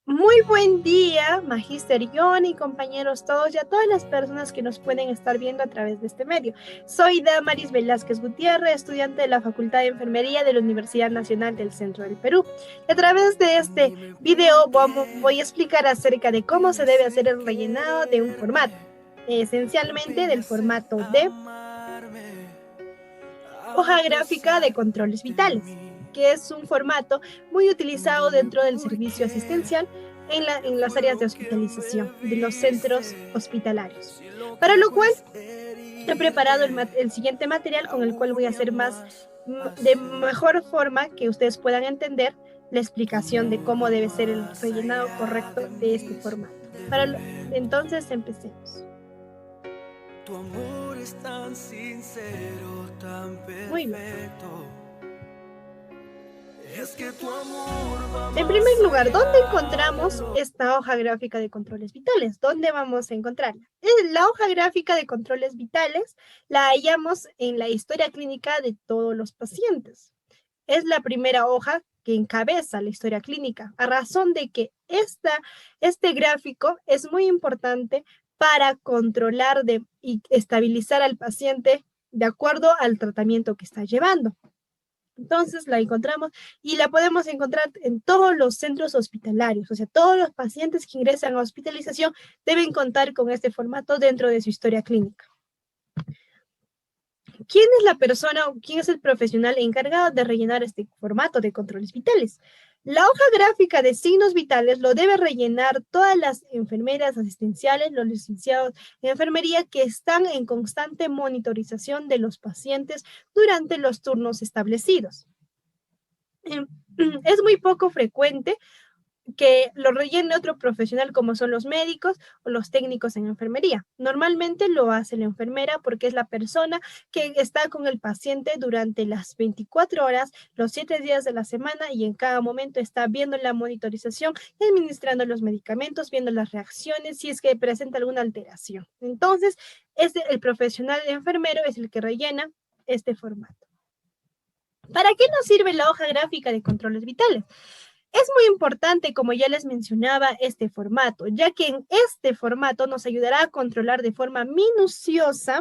Muy buen día, Magíster John y compañeros todos y a todas las personas que nos pueden estar viendo a través de este medio. Soy Damaris Velázquez Gutiérrez, estudiante de la Facultad de Enfermería de la Universidad Nacional del Centro del Perú. Y a través de este video voy a explicar acerca de cómo se debe hacer el rellenado de un formato, esencialmente del formato de hoja gráfica de controles vitales, que es un formato muy utilizado dentro del servicio asistencial en las áreas de hospitalización de los centros hospitalarios. Para lo cual he preparado el siguiente material con el cual voy a hacer de mejor forma que ustedes puedan entender la explicación de cómo debe ser el rellenado correcto de este formato. Entonces empecemos. Tu amor es tan sincero, tan Muy bien. perfecto. Es que tu amor va En primer más lugar, ¿dónde allá de encontramos lo... esta hoja gráfica de controles vitales? ¿Dónde vamos a encontrarla? La hoja gráfica de controles vitales la hallamos en la historia clínica de todos los pacientes. Es la primera hoja que encabeza la historia clínica, a razón de que este gráfico es muy importante para controlar y estabilizar al paciente de acuerdo al tratamiento que está llevando. Entonces la encontramos y la podemos encontrar en todos los centros hospitalarios, o sea, todos los pacientes que ingresan a hospitalización deben contar con este formato dentro de su historia clínica. ¿Quién es la persona o quién es el profesional encargado de rellenar este formato de controles vitales? La hoja gráfica de signos vitales lo debe rellenar todas las enfermeras asistenciales, los licenciados en enfermería que están en constante monitorización de los pacientes durante los turnos establecidos. Es muy poco frecuente que lo rellene otro profesional como son los médicos o los técnicos en enfermería. Normalmente lo hace la enfermera porque es la persona que está con el paciente durante las 24 horas, los 7 días de la semana y en cada momento está viendo la monitorización, administrando los medicamentos, viendo las reacciones, si es que presenta alguna alteración. Entonces, el profesional enfermero es el que rellena este formato. ¿Para qué nos sirve la hoja gráfica de controles vitales? Es muy importante, como ya les mencionaba, este formato, ya que en este formato nos ayudará a controlar de forma minuciosa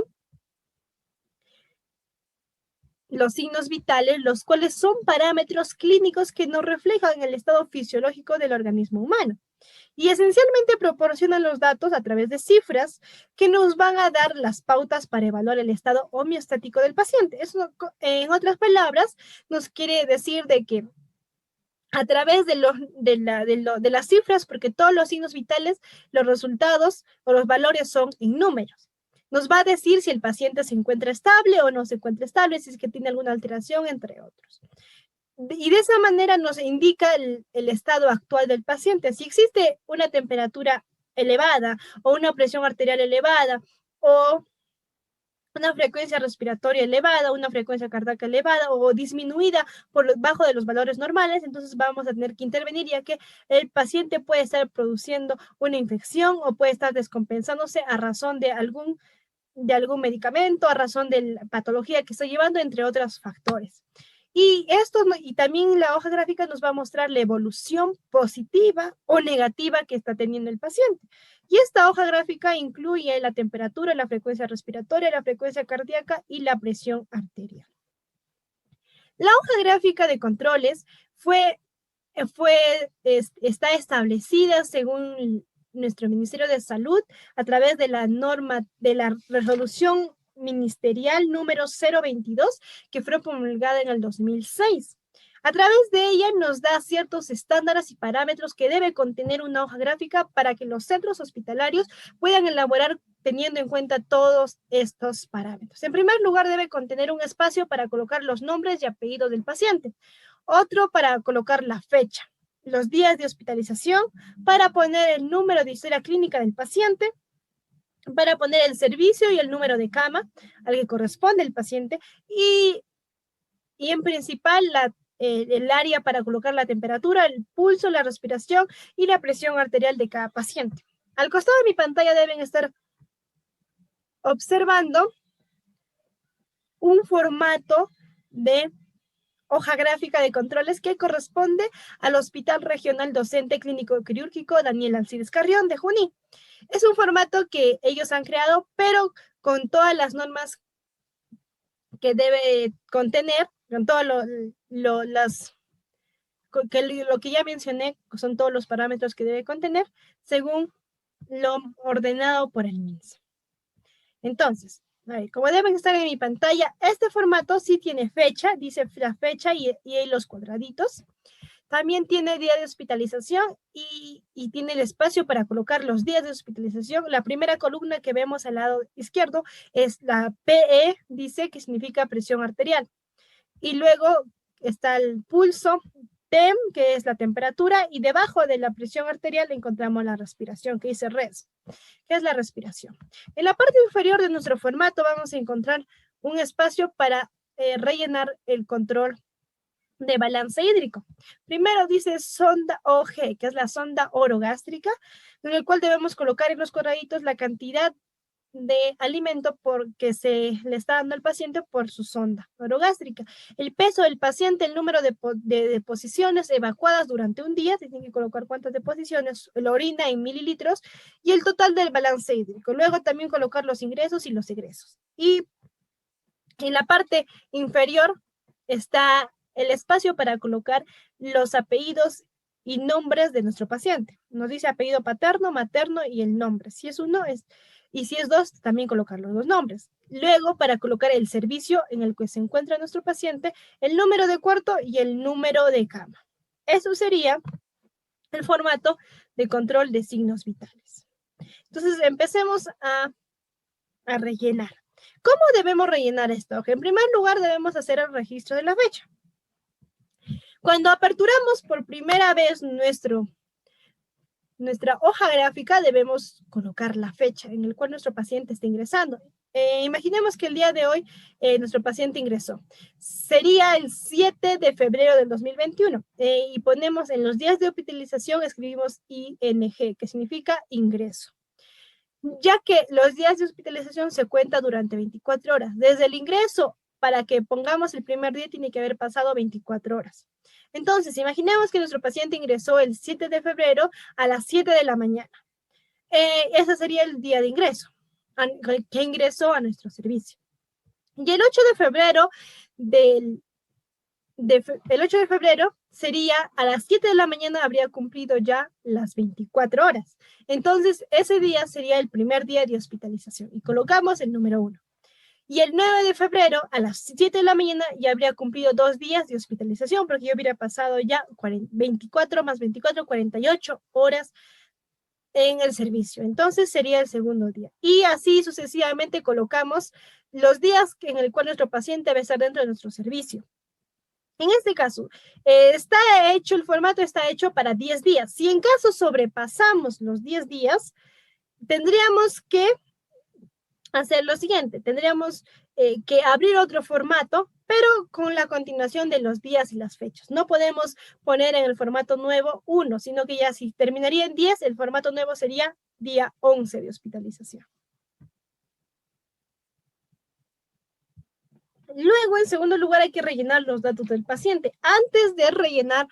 los signos vitales, los cuales son parámetros clínicos que nos reflejan el estado fisiológico del organismo humano. Y esencialmente proporcionan los datos a través de cifras que nos van a dar las pautas para evaluar el estado homeostático del paciente. Eso, en otras palabras, nos quiere decir de que a través de las cifras, porque todos los signos vitales, los resultados o los valores son en números. Nos va a decir si el paciente se encuentra estable o no se encuentra estable, si es que tiene alguna alteración, entre otros. Y de esa manera nos indica el estado actual del paciente. Si existe una temperatura elevada o una presión arterial elevada o una frecuencia respiratoria elevada, una frecuencia cardíaca elevada o disminuida por bajo de los valores normales, entonces vamos a tener que intervenir ya que el paciente puede estar produciendo una infección o puede estar descompensándose a razón de algún medicamento, a razón de la patología que está llevando, entre otros factores. Y también la hoja gráfica nos va a mostrar la evolución positiva o negativa que está teniendo el paciente. Y esta hoja gráfica incluye la temperatura, la frecuencia respiratoria, la frecuencia cardíaca y la presión arterial. La hoja gráfica de controles está establecida según nuestro Ministerio de Salud a través de la norma de la resolución ministerial número 022 que fue promulgada en el 2006. A través de ella nos da ciertos estándares y parámetros que debe contener una hoja gráfica para que los centros hospitalarios puedan elaborar teniendo en cuenta todos estos parámetros. En primer lugar, debe contener un espacio para colocar los nombres y apellidos del paciente, otro para colocar la fecha, los días de hospitalización, para poner el número de historia clínica del paciente, para poner el servicio y el número de cama al que corresponde el paciente y en principal el área para colocar la temperatura, el pulso, la respiración y la presión arterial de cada paciente. Al costado de mi pantalla deben estar observando un formato de hoja gráfica de controles que corresponde al Hospital Regional Docente Clínico Quirúrgico Daniel Alcides Carrión de Junín. Es un formato que ellos han creado, pero con todas las normas que debe contener, con todo lo que ya mencioné, son todos los parámetros que debe contener, según lo ordenado por el MINSA. Entonces, como deben estar en mi pantalla, este formato sí tiene fecha, dice la fecha y los cuadraditos. También tiene día de hospitalización y tiene el espacio para colocar los días de hospitalización. La primera columna que vemos al lado izquierdo es la PE, dice que significa presión arterial. Y luego está el pulso, TEM, que es la temperatura, y debajo de la presión arterial encontramos la respiración, que dice RES, que es la respiración. En la parte inferior de nuestro formato vamos a encontrar un espacio para rellenar el control de balance hídrico. Primero dice sonda OG, que es la sonda orogástrica, en el cual debemos colocar en los cuadraditos la cantidad de alimento que se le está dando al paciente por su sonda orogástrica. El peso del paciente, el número de deposiciones evacuadas durante un día, se tiene que colocar cuántas deposiciones, la orina en mililitros, y el total del balance hídrico. Luego también colocar los ingresos y los egresos. Y en la parte inferior está el espacio para colocar los apellidos y nombres de nuestro paciente. Nos dice apellido paterno, materno y el nombre. Si es uno, y si es dos, también colocar los dos nombres. Luego, para colocar el servicio en el que se encuentra nuestro paciente, el número de cuarto y el número de cama. Eso sería el formato de control de signos vitales. Entonces, empecemos a rellenar. ¿Cómo debemos rellenar esto? En primer lugar, debemos hacer el registro de la fecha. Cuando aperturamos por primera vez nuestra hoja gráfica, debemos colocar la fecha en la cual nuestro paciente está ingresando. Imaginemos que el día de hoy nuestro paciente ingresó. Sería el 7 de febrero del 2021. Y ponemos en los días de hospitalización, escribimos ING, que significa ingreso. Ya que los días de hospitalización se cuentan durante 24 horas. Desde el ingreso, para que pongamos el primer día, tiene que haber pasado 24 horas. Entonces, imaginemos que nuestro paciente ingresó el 7 de febrero a las 7 de la mañana. Ese sería el día de ingreso, que ingresó a nuestro servicio. Y el 8 de febrero el 8 de febrero sería a las 7 de la mañana, habría cumplido ya las 24 horas. Entonces, ese día sería el primer día de hospitalización y colocamos el número 1. Y el 9 de febrero a las 7 de la mañana ya habría cumplido 2 días de hospitalización porque ya hubiera pasado ya 24 más 24, 48 horas en el servicio. Entonces sería el segundo día. Y así sucesivamente colocamos los días en el cual nuestro paciente debe estar dentro de nuestro servicio. En este caso, el formato está hecho para 10 días. Si en caso sobrepasamos los 10 días, tendríamos que hacer lo siguiente. Tendríamos que abrir otro formato, pero con la continuación de los días y las fechas. No podemos poner en el formato nuevo 1, sino que ya si terminaría en 10, el formato nuevo sería día 11 de hospitalización. Luego, en segundo lugar, hay que rellenar los datos del paciente. Antes de rellenar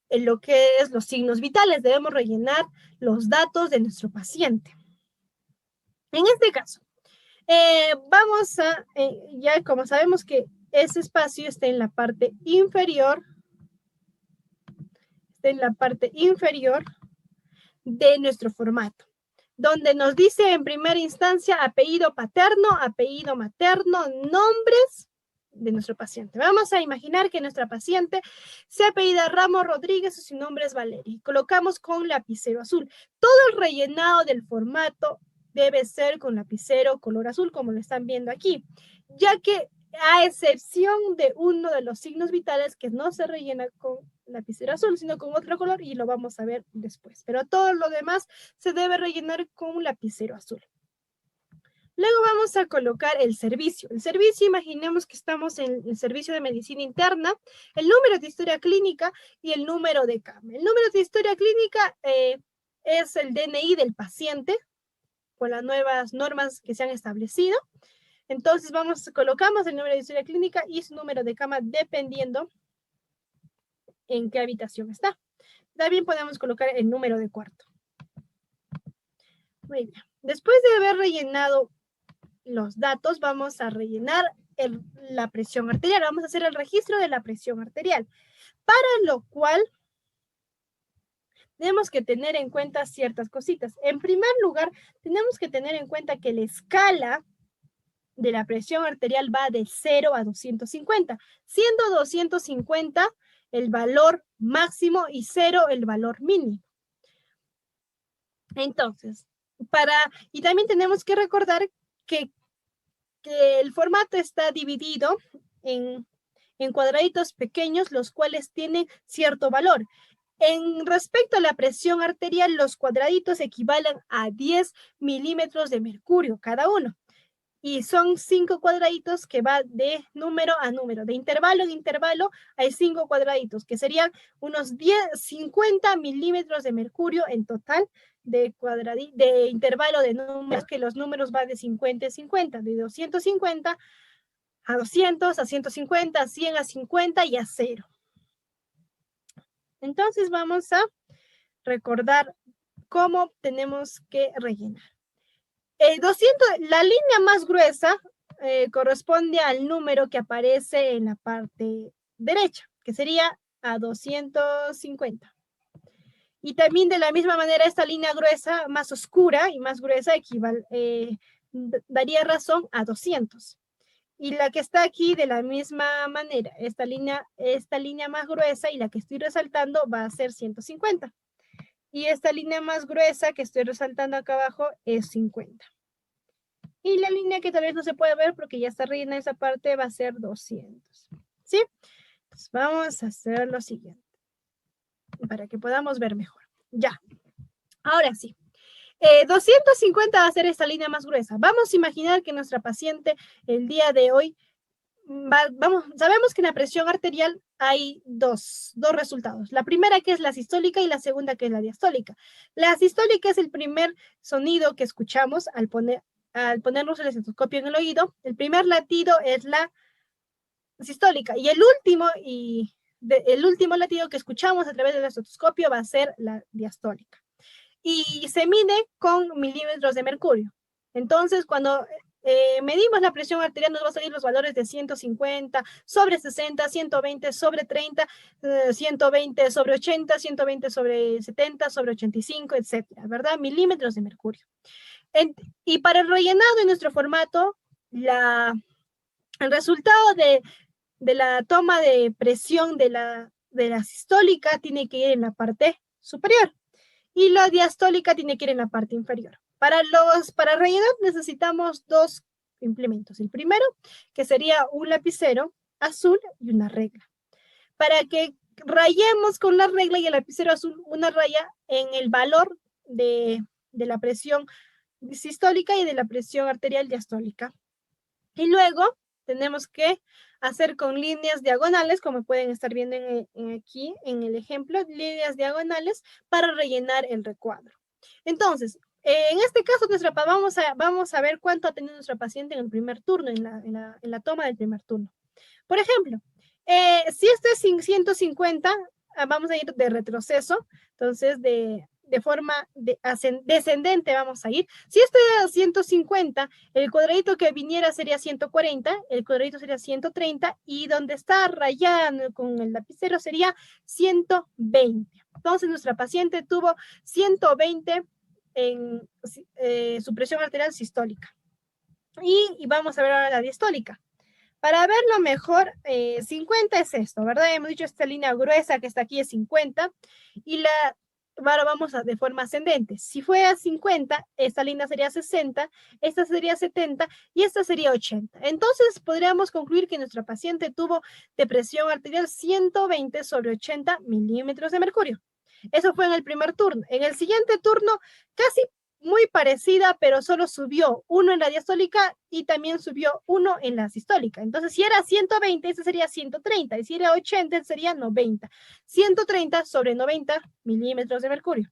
lo que es los signos vitales, debemos rellenar los datos de nuestro paciente. En este caso, vamos a, ya como sabemos que ese espacio está en la parte inferior, de nuestro formato, donde nos dice en primera instancia apellido paterno, apellido materno, nombres de nuestro paciente. Vamos a imaginar que nuestra paciente se apellida Ramos Rodríguez y su nombre es Valeria. Colocamos con lapicero azul. Todo el rellenado del formato debe ser con lapicero color azul, como lo están viendo aquí, ya que a excepción de uno de los signos vitales que no se rellena con lapicero azul, sino con otro color, y lo vamos a ver después. Pero todo lo demás se debe rellenar con lapicero azul. Luego vamos a colocar el servicio. El servicio, imaginemos que estamos en el servicio de medicina interna, el número de historia clínica y el número de cama. El número de historia clínica es el DNI del paciente, con las nuevas normas que se han establecido. Entonces colocamos el número de historia clínica y su número de cama dependiendo en qué habitación está. También podemos colocar el número de cuarto. Muy bien. Después de haber rellenado los datos, vamos a rellenar la presión arterial. Vamos a hacer el registro de la presión arterial, para lo cual tenemos que tener en cuenta ciertas cositas. En primer lugar, tenemos que tener en cuenta que la escala de la presión arterial va de 0 a 250, siendo 250 el valor máximo y 0 el valor mínimo. Entonces, y también tenemos que recordar que el formato está dividido en cuadraditos pequeños, los cuales tienen cierto valor. En respecto a la presión arterial, los cuadraditos equivalen a 10 milímetros de mercurio cada uno. Y son 5 cuadraditos que va de número a número. De intervalo en intervalo hay 5 cuadraditos, que serían unos 50 milímetros de mercurio en total de intervalo de números, que los números van de 50 a 50, de 250 a 200, a 150, a 100, a 50 y a 0. Entonces vamos a recordar cómo tenemos que rellenar. 200, la línea más gruesa corresponde al número que aparece en la parte derecha, que sería a 250. Y también de la misma manera esta línea gruesa más oscura y más gruesa daría razón a 200. Y la que está aquí de la misma manera, esta línea más gruesa y la que estoy resaltando va a ser 150. Y esta línea más gruesa que estoy resaltando acá abajo es 50. Y la línea que tal vez no se puede ver porque ya está rellena esa parte va a ser 200. ¿Sí? Entonces vamos a hacer lo siguiente para que podamos ver mejor. Ya. Ahora sí. 250 va a ser esta línea más gruesa. Vamos a imaginar que nuestra paciente el día de hoy, sabemos que en la presión arterial hay dos resultados. La primera que es la sistólica y la segunda que es la diastólica. La sistólica es el primer sonido que escuchamos al ponernos el estetoscopio en el oído. El primer latido es la sistólica y el último latido que escuchamos a través del estetoscopio va a ser la diastólica. Y se mide con milímetros de mercurio. Entonces, cuando medimos la presión arterial, nos va a salir los valores de 150 sobre 60, 120 sobre 30, 120 sobre 80, 120 sobre 70, sobre 85, etcétera, ¿verdad? Milímetros de mercurio. Y para el rellenado de nuestro formato, el resultado de la toma de presión de la sistólica tiene que ir en la parte superior y la diastólica tiene que ir en la parte inferior. Para rellenar necesitamos dos implementos. El primero, que sería un lapicero azul y una regla. Para que rayemos con la regla y el lapicero azul una raya en el valor de la presión sistólica y de la presión arterial diastólica. Y luego tenemos que hacer con líneas diagonales, como pueden estar viendo aquí en el ejemplo, líneas diagonales para rellenar el recuadro. Entonces, en este caso, vamos a ver cuánto ha tenido nuestra paciente en el primer turno, en la toma del primer turno. Por ejemplo, si este es 150, vamos a ir de retroceso, entonces de forma descendente vamos a ir. Si este era 150, el cuadradito que viniera sería 140, el cuadradito sería 130 y donde está rayado con el lapicero sería 120. Entonces nuestra paciente tuvo 120 en su presión arterial sistólica. Y vamos a ver ahora la diastólica. Para verlo mejor, 50 es esto, ¿verdad? Hemos dicho esta línea gruesa que está aquí es 50 y ahora vamos de forma ascendente. Si fuera 50, esta línea sería 60, esta sería 70 y esta sería 80. Entonces podríamos concluir que nuestra paciente tuvo de presión arterial 120 sobre 80 milímetros de mercurio. Eso fue en el primer turno. En el siguiente turno, casi muy parecida, pero solo subió 1 en la diastólica y también subió 1 en la sistólica. Entonces, si era 120, este sería 130, y si era 80, este sería 90. 130 sobre 90 milímetros de mercurio.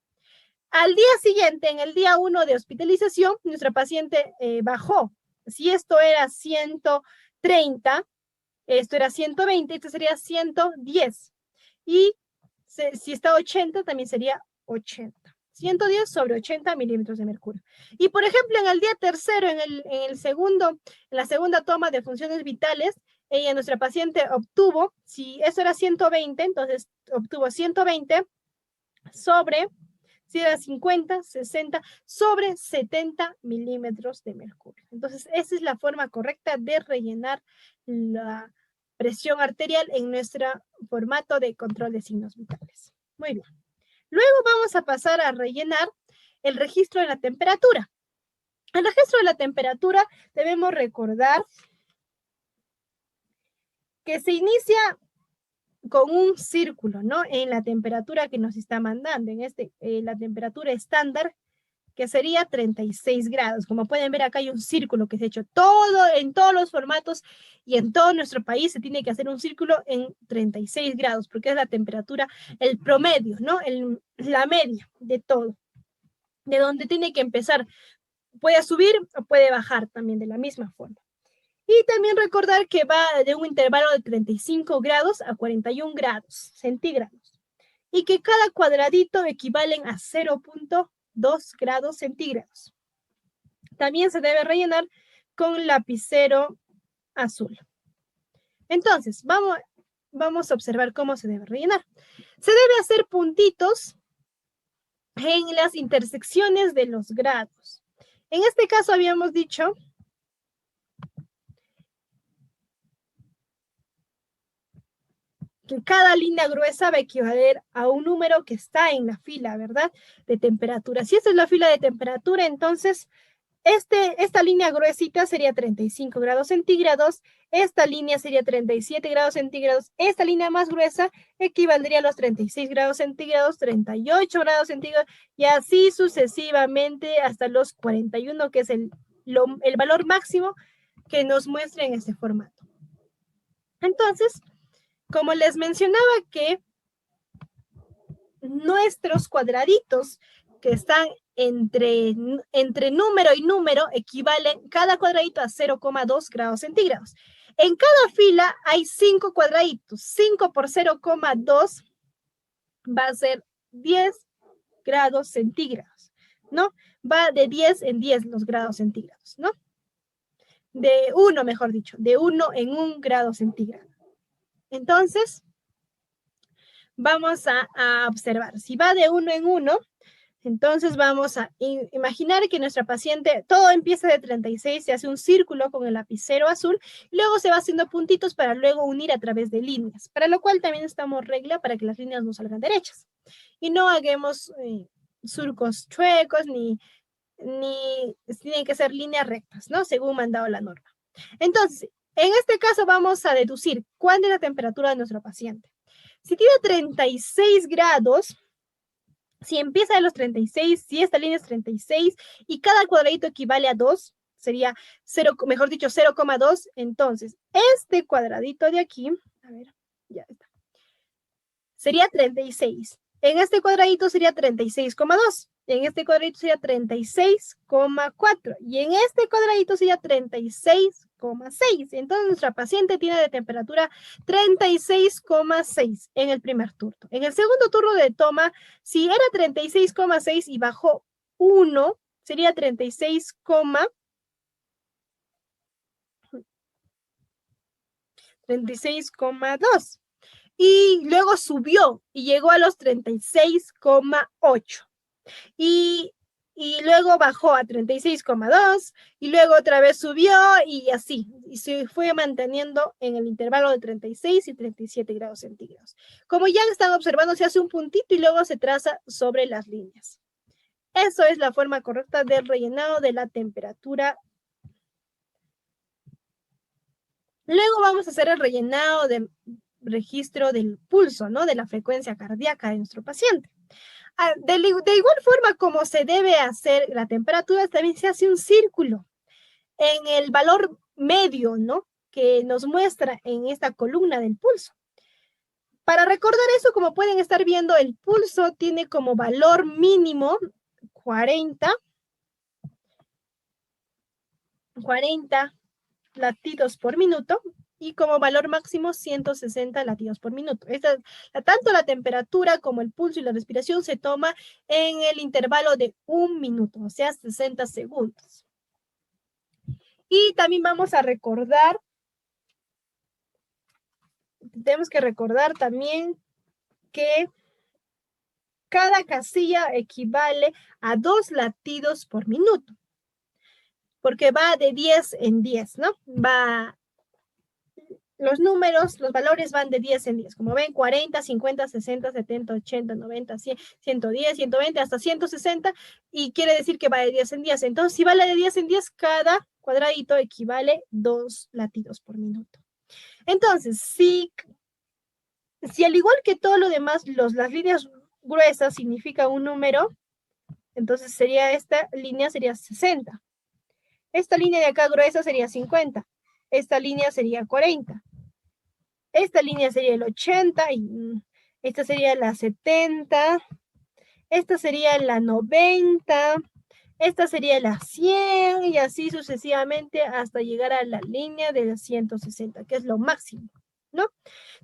Al día siguiente, en el día 1 de hospitalización, nuestra paciente bajó. Si esto era 130, esto era 120, esto sería 110. Y Si está 80, también sería 80. 110 sobre 80 milímetros de mercurio. Y por ejemplo, en el día tercero, en la segunda toma de funciones vitales, nuestra paciente obtuvo, si eso era 120, entonces obtuvo 120 sobre, si era 50, 60, sobre 70 milímetros de mercurio. Entonces, esa es la forma correcta de rellenar la presión arterial en nuestro formato de control de signos vitales. Muy bien. Luego vamos a pasar a rellenar el registro de la temperatura. El registro de la temperatura debemos recordar que se inicia con un círculo, ¿no? En la temperatura que nos está mandando, la temperatura estándar, que sería 36 grados. Como pueden ver, acá hay un círculo que se ha hecho en todos los formatos y en todo nuestro país se tiene que hacer un círculo en 36 grados, porque es la temperatura, el promedio, ¿no? La media de todo, de donde tiene que empezar. Puede subir o puede bajar también de la misma forma. Y también recordar que va de un intervalo de 35 grados a 41 grados centígrados y que cada cuadradito equivalen a 0.2 grados centígrados. También se debe rellenar con lapicero azul. Entonces, vamos a observar cómo se debe rellenar. Se debe hacer puntitos en las intersecciones de los grados. En este caso habíamos dicho que cada línea gruesa va a equivaler a un número que está en la fila, ¿verdad? De temperatura. Si esta es la fila de temperatura, entonces esta línea gruesita sería 35 grados centígrados, esta línea sería 37 grados centígrados, esta línea más gruesa equivaldría a los 36 grados centígrados, 38 grados centígrados, y así sucesivamente hasta los 41, que es el valor máximo que nos muestra en este formato. Entonces, como les mencionaba que nuestros cuadraditos que están entre número y número equivalen cada cuadradito a 0,2 grados centígrados. En cada fila hay 5 cuadraditos. 5 por 0,2 va a ser 10 grados centígrados, ¿no? Va de 10 en 10 los grados centígrados, ¿no? De 1, mejor dicho, de 1 en 1 grado centígrado. Entonces, vamos a observar. Si va de 1 en 1, entonces vamos a imaginar que nuestra paciente, todo empieza de 36, se hace un círculo con el lapicero azul, y luego se va haciendo puntitos para luego unir a través de líneas, para lo cual también necesitamos regla para que las líneas no salgan derechas. Y no hagamos surcos chuecos, ni tienen que ser líneas rectas, ¿no? Según mandado la norma. Entonces, en este caso vamos a deducir cuál es la temperatura de nuestro paciente. Si tiene 36 grados, si empieza de los 36, si esta línea es 36 y cada cuadradito equivale a 2, sería 0, mejor dicho, 0,2. Entonces, este cuadradito de aquí, a ver, ya está, sería 36. En este cuadradito sería 36,2. En este cuadradito sería 36,4. Y en este cuadradito sería 36,6. Entonces, nuestra paciente tiene de temperatura 36,6 en el primer turno. En el segundo turno de toma, si era 36,6 y bajó 1, sería 36,2. Y luego subió y llegó a los 36,8. Y luego bajó a 36,2 y luego otra vez subió y así. Y se fue manteniendo en el intervalo de 36 y 37 grados centígrados. Como ya están observando, se hace un puntito y luego se traza sobre las líneas. Eso es la forma correcta del rellenado de la temperatura. Luego vamos a hacer el rellenado del registro del pulso, ¿no? De la frecuencia cardíaca de nuestro paciente. De igual forma como se debe hacer la temperatura, también se hace un círculo en el valor medio, ¿no? Que nos muestra en esta columna del pulso. Para recordar eso, como pueden estar viendo, el pulso tiene como valor mínimo 40 latidos por minuto y como valor máximo 160 latidos por minuto. Tanto la temperatura como el pulso y la respiración se toma en el intervalo de 1 minuto, o sea, 60 segundos. Y también vamos a recordar, tenemos que recordar también que cada casilla equivale a 2 latidos por minuto, porque va de 10 en 10, ¿no? Los números, los valores van de 10 en 10. Como ven, 40, 50, 60, 70, 80, 90, 100, 110, 120, hasta 160. Y quiere decir que va de 10 en 10. Entonces, si va la de 10 en 10, cada cuadradito equivale 2 latidos por minuto. Entonces, si al igual que todo lo demás, las líneas gruesas significan un número, entonces esta línea sería 60. Esta línea de acá gruesa sería 50. Esta línea sería 40. Esta línea sería el 80 y esta sería la 70. Esta sería la 90. Esta sería la 100 y así sucesivamente hasta llegar a la línea de la 160, que es lo máximo, ¿no?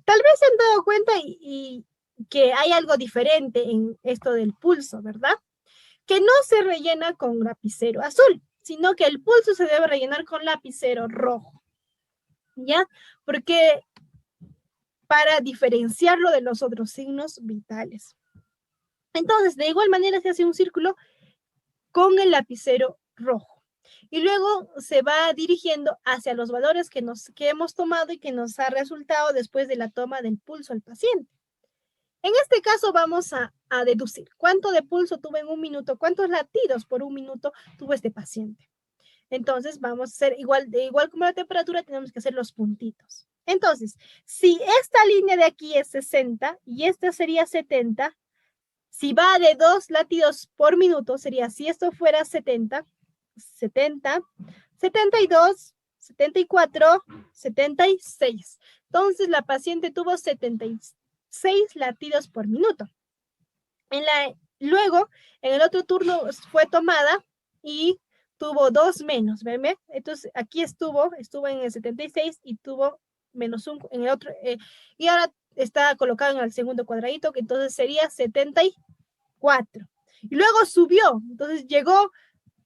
Tal vez se han dado cuenta y que hay algo diferente en esto del pulso, ¿verdad? Que no se rellena con lapicero azul, sino que el pulso se debe rellenar con lapicero rojo, ¿ya? Porque para diferenciarlo de los otros signos vitales. Entonces, de igual manera se hace un círculo con el lapicero rojo. Y luego se va dirigiendo hacia los valores que hemos tomado y que nos ha resultado después de la toma del pulso al paciente. En este caso vamos a deducir cuánto de pulso tuvo en 1 minuto, cuántos latidos por 1 minuto tuvo este paciente. Entonces vamos a hacer igual como la temperatura, tenemos que hacer los puntitos. Entonces, si esta línea de aquí es 60 y esta sería 70, si va de 2 latidos por minuto, sería, si esto fuera 70, 70, 72, 74, 76. Entonces, la paciente tuvo 76 latidos por minuto. Luego, en el otro turno fue tomada y tuvo 2 menos, ¿ven? Entonces, aquí estuvo en el 76 y tuvo menos 1 en el otro, y ahora está colocado en el segundo cuadradito, que entonces sería 74. Y luego subió, entonces llegó,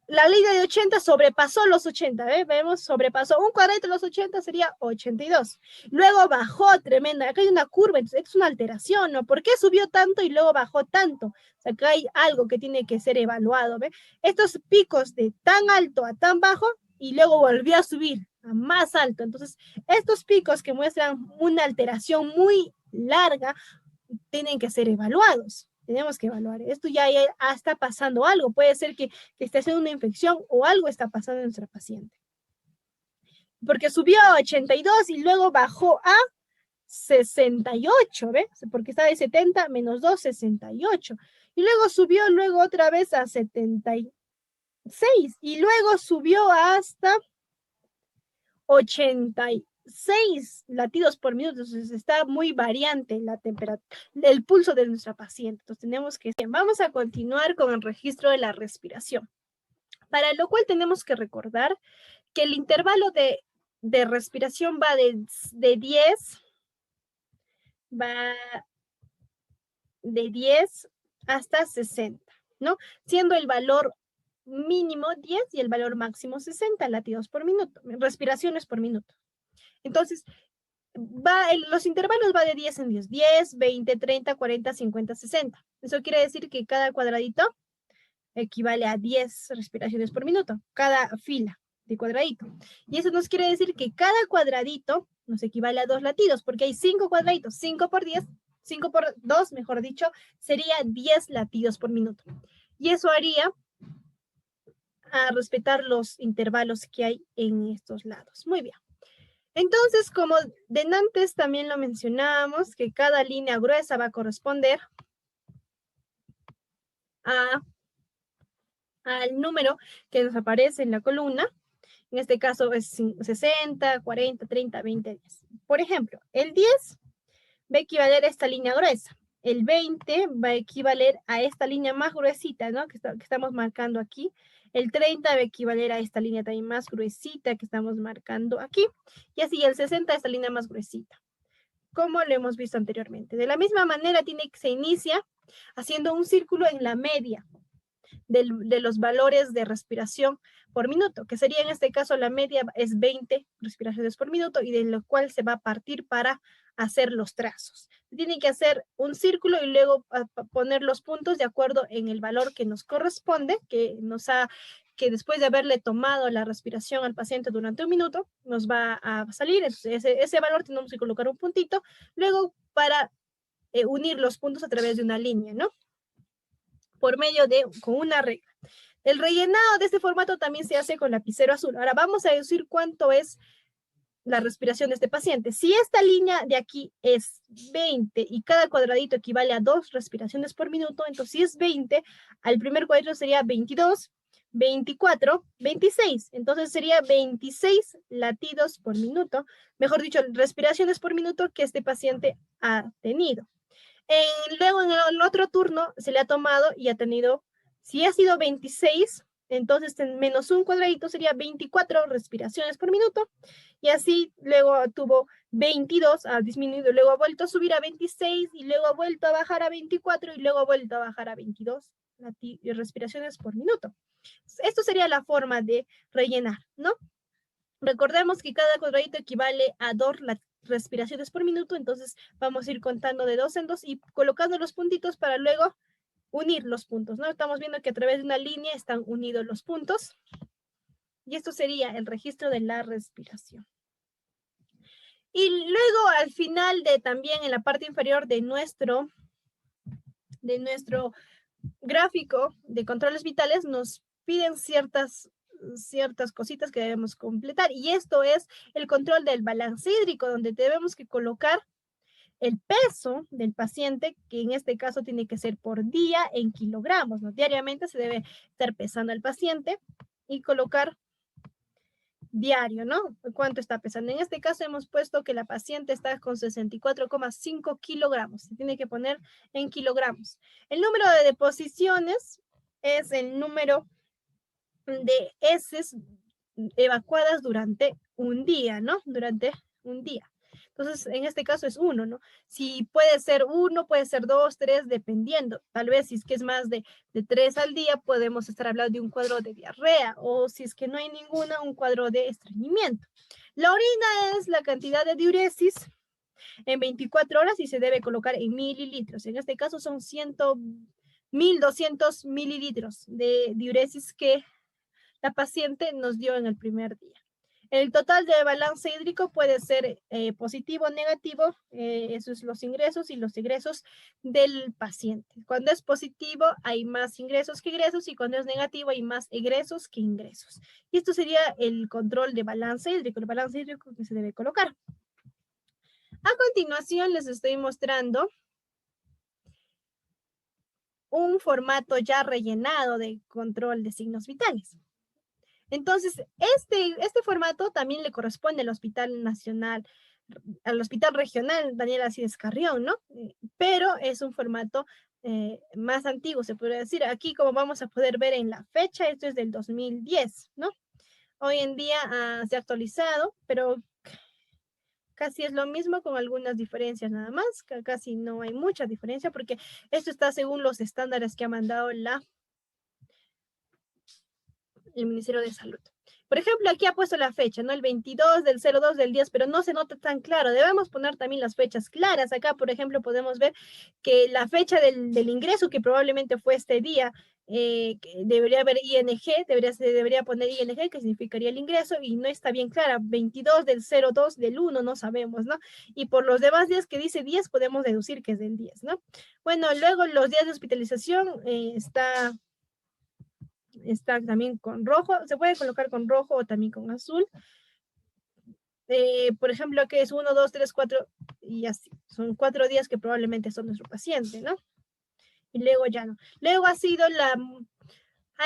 la línea de 80 sobrepasó los 80, vemos, sobrepasó un cuadradito de los 80, sería 82. Luego bajó tremenda, acá hay una curva, entonces es una alteración, ¿no? ¿Por qué subió tanto y luego bajó tanto? O sea, acá hay algo que tiene que ser evaluado, ¿ve? Estos picos de tan alto a tan bajo y luego volvió a subir a más alto. Entonces, estos picos que muestran una alteración muy larga tienen que ser evaluados. Tenemos que evaluar. Esto ya está pasando algo. Puede ser que esté haciendo una infección o algo está pasando en nuestra paciente. Porque subió a 82 y luego bajó a 68, ¿ves? Porque está de 70 menos 2, 68. Y luego subió otra vez a 76. Y luego subió hasta 86 latidos por minuto. Entonces está muy variante la temperatura, el pulso de nuestra paciente. Entonces tenemos que... Vamos a continuar con el registro de la respiración. Para lo cual tenemos que recordar que el intervalo de respiración va de 10 hasta 60, ¿no? Siendo el valor mínimo 10 y el valor máximo 60 latidos por minuto, respiraciones por minuto. Entonces, los intervalos va de 10 en 10, 10, 20, 30, 40, 50, 60. Eso quiere decir que cada cuadradito equivale a 10 respiraciones por minuto, cada fila de cuadradito. Y eso nos quiere decir que cada cuadradito nos equivale a 2 latidos, porque hay 5 cuadraditos, 5 por 10, 5 por 2, mejor dicho, sería 10 latidos por minuto. Y eso haría a respetar los intervalos que hay en estos lados. Muy bien. Entonces, como de antes también lo mencionábamos, que cada línea gruesa va a corresponder al número que nos aparece en la columna. En este caso es 60, 40, 30, 20, 10. Por ejemplo, el 10 va a equivaler a esta línea gruesa. el 20 va a equivaler a esta línea más gruesita, ¿no? Que estamos marcando aquí. El 30 va a equivaler a esta línea también más gruesita que estamos marcando aquí. Y así el 60 a esta línea más gruesita, como lo hemos visto anteriormente. De la misma manera se inicia haciendo un círculo en la media de los valores de respiración por minuto, que sería en este caso la media es 20 respiraciones por minuto y de lo cual se va a partir para hacer los trazos. Tiene que hacer un círculo y luego poner los puntos de acuerdo en el valor que nos corresponde, que después de haberle tomado la respiración al paciente durante un minuto, nos va a salir. Entonces, ese valor tenemos que colocar un puntito, luego para unir los puntos a través de una línea, ¿no? Por medio con una regla. El rellenado de este formato también se hace con lapicero azul. Ahora vamos a decir cuánto es la respiración de este paciente. Si esta línea de aquí es 20 y cada cuadradito equivale a 2 respiraciones por minuto, entonces si es 20, al primer cuadrito sería 22, 24, 26. Entonces sería 26 latidos por minuto, mejor dicho, respiraciones por minuto que este paciente ha tenido. Luego en el otro turno se le ha tomado y ha tenido, si ha sido 26, entonces menos un cuadradito sería 24 respiraciones por minuto. Y así luego tuvo 22, ha disminuido, luego ha vuelto a subir a 26 y luego ha vuelto a bajar a 24 y luego ha vuelto a bajar a 22 respiraciones por minuto. Esto sería la forma de rellenar, ¿no? Recordemos que cada cuadradito equivale a 2 respiraciones por minuto, entonces vamos a ir contando de 2 en 2 y colocando los puntitos para luego unir los puntos, ¿no? Estamos viendo que a través de una línea están unidos los puntos y esto sería el registro de la respiración. Y luego al final también en la parte inferior de nuestro gráfico de controles vitales nos piden ciertas cositas que debemos completar, y esto es el control del balance hídrico, donde debemos que colocar el peso del paciente, que en este caso tiene que ser por día en kilogramos, ¿no? Diariamente se debe estar pesando al paciente y colocar diario, ¿no? ¿Cuánto está pesando? En este caso hemos puesto que la paciente está con 64,5 kilogramos. Se tiene que poner en kilogramos. El número de deposiciones es el número de heces evacuadas durante un día, ¿no? Durante un día. Entonces, en este caso es 1, ¿no? Si puede ser 1, puede ser 2, 3, dependiendo. Tal vez si es que es más de 3 al día, podemos estar hablando de un cuadro de diarrea, o si es que no hay ninguna, un cuadro de estreñimiento. La orina es la cantidad de diuresis en 24 horas y se debe colocar en mililitros. En este caso son 1.200 mililitros de diuresis que la paciente nos dio en el primer día. El total de balance hídrico puede ser positivo o negativo, eso es los ingresos y los egresos del paciente. Cuando es positivo hay más ingresos que egresos y cuando es negativo hay más egresos que ingresos. Y esto sería el control de balance hídrico, el balance hídrico que se debe colocar. A continuación les estoy mostrando un formato ya rellenado de control de signos vitales. Entonces, este formato también le corresponde al Hospital Nacional, al Hospital Regional Daniel Alcides Carrión, ¿no? Pero es un formato más antiguo, se podría decir. Aquí, como vamos a poder ver en la fecha, esto es del 2010, ¿no? Hoy en día se ha actualizado, pero casi es lo mismo con algunas diferencias nada más, casi no hay mucha diferencia porque esto está según los estándares que ha mandado el Ministerio de Salud. Por ejemplo, aquí ha puesto la fecha, ¿no? El 22 del 02 del 10, pero no se nota tan claro. Debemos poner también las fechas claras. Acá, por ejemplo, podemos ver que la fecha del ingreso, que probablemente fue este día, que debería haber ING, debería poner ING, que significaría el ingreso, y no está bien clara. 22 del 02 del 1, no sabemos, ¿no? Y por los demás días que dice 10, podemos deducir que es del 10, ¿no? Bueno, luego los días de hospitalización está también con rojo, se puede colocar con rojo o también con azul. Por ejemplo, que es 1, 2, 3, 4 y así. Son 4 días que probablemente son nuestro paciente, ¿no? Y luego ya no. Luego ha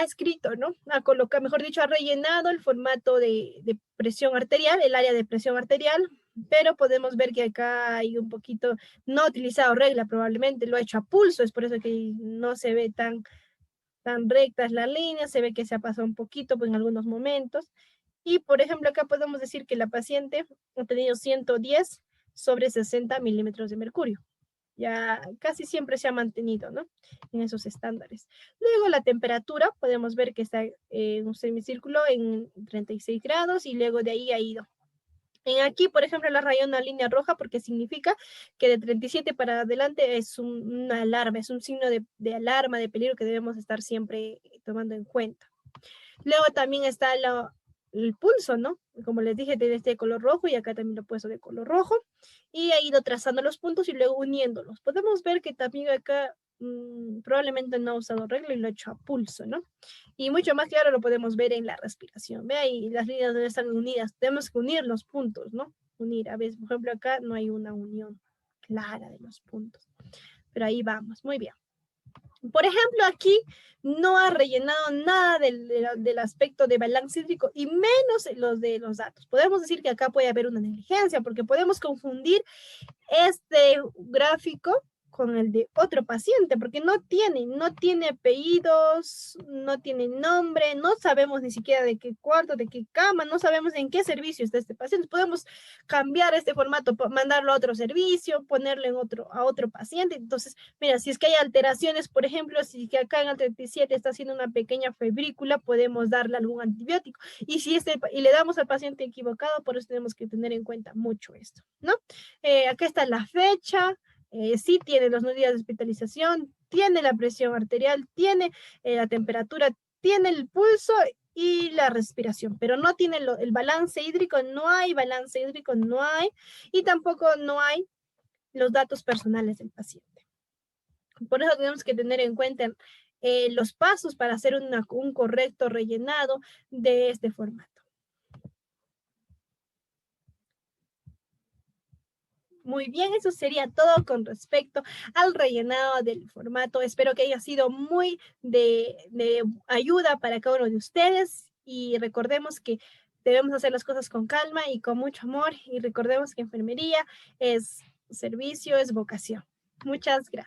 escrito, ¿no? Ha colocado, mejor dicho, ha rellenado el formato de presión arterial, el área de presión arterial, pero podemos ver que acá hay un poquito, no ha utilizado regla, probablemente lo ha hecho a pulso, es por eso que no se ve tan rectas las líneas, se ve que se ha pasado un poquito pues, en algunos momentos. Y por ejemplo, acá podemos decir que la paciente ha tenido 110 sobre 60 milímetros de mercurio. Ya casi siempre se ha mantenido, ¿no? En esos estándares. Luego la temperatura, podemos ver que está en un semicírculo en 36 grados y luego de ahí ha ido. En aquí, por ejemplo, la raya una línea roja porque significa que de 37 para adelante es una alarma, es un signo de alarma, de peligro que debemos estar siempre tomando en cuenta. Luego también está el pulso, ¿no? Como les dije, tiene este de color rojo y acá también lo he puesto de color rojo. Y he ido trazando los puntos y luego uniéndolos. Podemos ver que también acá probablemente no ha usado regla y lo ha hecho a pulso, ¿no? Y mucho más claro lo podemos ver en la respiración. Ve ahí las líneas deben estar unidas. Tenemos que unir los puntos, ¿no? Unir. A veces, por ejemplo, acá no hay una unión clara de los puntos. Pero ahí vamos. Muy bien. Por ejemplo, aquí no ha rellenado nada del aspecto de balance hídrico y menos los de los datos. Podemos decir que acá puede haber una negligencia porque podemos confundir este gráfico con el de otro paciente, porque no tiene apellidos, no tiene nombre, no sabemos ni siquiera de qué cuarto, de qué cama, no sabemos en qué servicio está este paciente. Podemos cambiar este formato, mandarlo a otro servicio, ponerle a otro paciente. Entonces, mira, si es que hay alteraciones, por ejemplo, si que acá en el 37 está haciendo una pequeña febrícula, podemos darle algún antibiótico. Y le damos al paciente equivocado, por eso tenemos que tener en cuenta mucho esto, ¿no? Acá está la fecha, sí tiene los 9 días de hospitalización, tiene la presión arterial, tiene la temperatura, tiene el pulso y la respiración, pero no tiene el balance hídrico, no hay balance hídrico, no hay, y tampoco no hay los datos personales del paciente. Por eso tenemos que tener en cuenta los pasos para hacer un correcto rellenado de este formato. Muy bien, eso sería todo con respecto al rellenado del formato. Espero que haya sido muy de ayuda para cada uno de ustedes y recordemos que debemos hacer las cosas con calma y con mucho amor y recordemos que enfermería es servicio, es vocación. Muchas gracias.